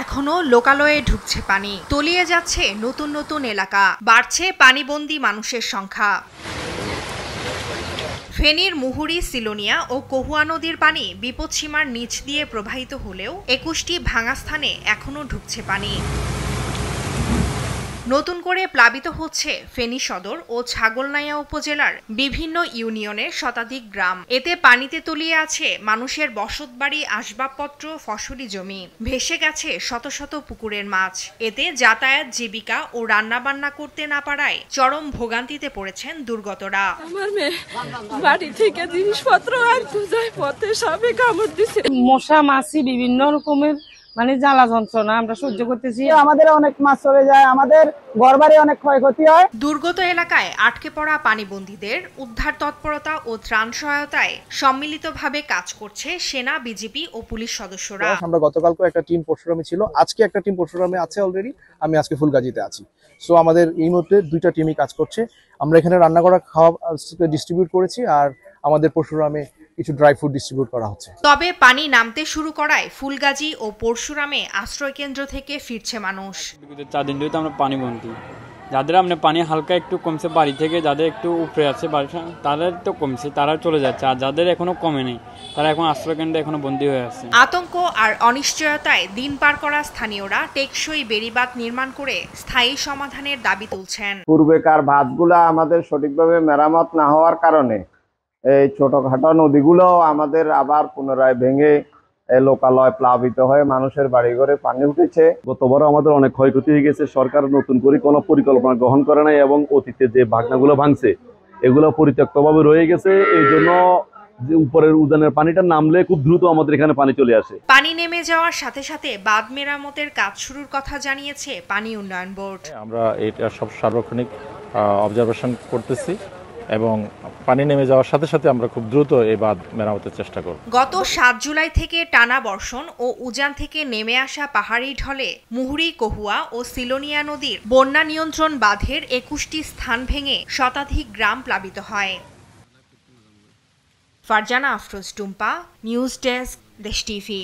এখনো লোকালয়ে ঢুকছে পানি, তলিয়ে যাচ্ছে নতুন নতুন এলাকা, বাড়ছে পানিবন্দী মানুষের সংখ্যা। ফেনীর মুহুরী, সিলোনিয়া ও কহুয়া নদীর পানি বিপদসীমার নিচ দিয়ে প্রবাহিত হলেও ২১টি ভাঙা স্থানে এখনো ঢুকছে পানি। নতুন করে প্লাবিত হচ্ছে ফেনী সদর ও ছাগলনাইয়া উপজেলার বিভিন্ন ইউনিয়নের শতাধিক গ্রাম। এতে পানিতে তলিয়ে আছে মানুষের বসতবাড়ি, আসবাবপত্র, ফসলি জমি। ভেসে গেছে শত শত পুকুরের মাছ। এতে যাতায়াত, জীবিকা ও রান্নাবান্না করতে না পারায় চরম ভোগান্তিতে পড়েছেন দুর্গতরা। আমার মেয়ে বাড়ি থেকে জিনিসপত্র আর পূজায় পথে সাপে কামড় দিছে। মশা মাছি বিভিন্ন রকমের জ্বালা যন্ত্রণা আমরা সহ্য করতেছি। আমাদের অনেক মাছ চলে যায়, আমাদের ঘরবাড়ি অনেক ক্ষয়ক্ষতি হয়। দুর্গত এলাকায় আটকে পড়া পানিবন্দীদের উদ্ধার তৎপরতা ও ত্রাণ সহায়তায় সম্মিলিতভাবে কাজ করছে সেনা, বিজিবি ও পুলিশ সদস্যরা। আমরা গতকালকে একটা টিম পরশুরামে ছিল, আজকে একটা টিম পরশুরামে আছে অলরেডি। আমি আজকে ফুলগাজীতে আছি। সো আমাদের এই মুহূর্তে দুইটা টিমই কাজ করছে। আমরা এখানে রান্না করা খাওয়া ডিস্ট্রিবিউট করেছি, আর আমাদের পরশুরামে কিছু ড্রাই ফুড ডিস্ট্রিবিউট করা হচ্ছে। তবে পানি নামতে শুরু করায় ফুলগাজী ও পরশুরামে আশ্রয় কেন্দ্র থেকে ফিরছে মানুষ। 4 দিন ধরে তো আমরা পানিবন্দী, যাদের পানি হালকা একটু কমছে বাড়ি থেকে, যাদের একটু উপরে আছে বাড়ি তাদের তো কমছে, তারা চলে যাচ্ছে, আর যাদের এখনো কমে নেই তারা এখন আশ্রয় কেন্দ্রে এখনো বন্দী হয়ে আছে। আতঙ্ক আর অনিশ্চয়তায় দিন পার করা স্থানীয়রা টেকসই বেড়িবাঁধ নির্মাণ করে স্থায়ী সমাধানের দাবি তুলছেন। পূর্বেকার বাঁধগুলা আমাদের সঠিকভাবে মেরামত না হওয়ার কারণে এই ছোটখাটো নদীগুলো আমাদের আবার পুনরায় ভেঙে লোকালয় প্লাবিত হয়ে মানুষের বাড়িঘরে পানি উঠেছে। গতবার আমাদের অনেক ক্ষয়ক্ষতি হয়ে গেছে। সরকার নতুন করে কোনো পরিকল্পনা গ্রহণ করে নাই এবং অতীতে যে ভাগনাগুলো ভাঙছে এগুলো পরিত্যক্তভাবে রয়ে গেছে। এই জন্য যে উপরের উদ্যানের পানিটা নামলে খুব দ্রুত আমাদের এখানে পানি চলে আসে। পানি নেমে যাওয়ার সাথে সাথে বাঁধ মেরামতের কাজ শুরুর কথা জানিয়েছে পানি উন্নয়ন বোর্ড। আমরা এটা সব সার্বক্ষণিক অবজারভেশন করতেছি এবং পানি নেমে যাওয়ার সাথে সাথে আমরা খুব দ্রুত এই বাঁধ মেরামতের চেষ্টা করব। গত ৭ জুলাই থেকে টানা বর্ষণ ও উজান থেকে নেমে আসা পাহাড়ি ঢলে মুহুরী, কহুয়া ও সিলোনিয়া নদীর বন্যা নিয়ন্ত্রণ বাঁধের ২১টি স্থান ভেঙে শতাধিক গ্রাম প্লাবিত হয়। ফারজানা আফরোজ টুম্পা, নিউজ ডেস্ক, দেশ টিভি।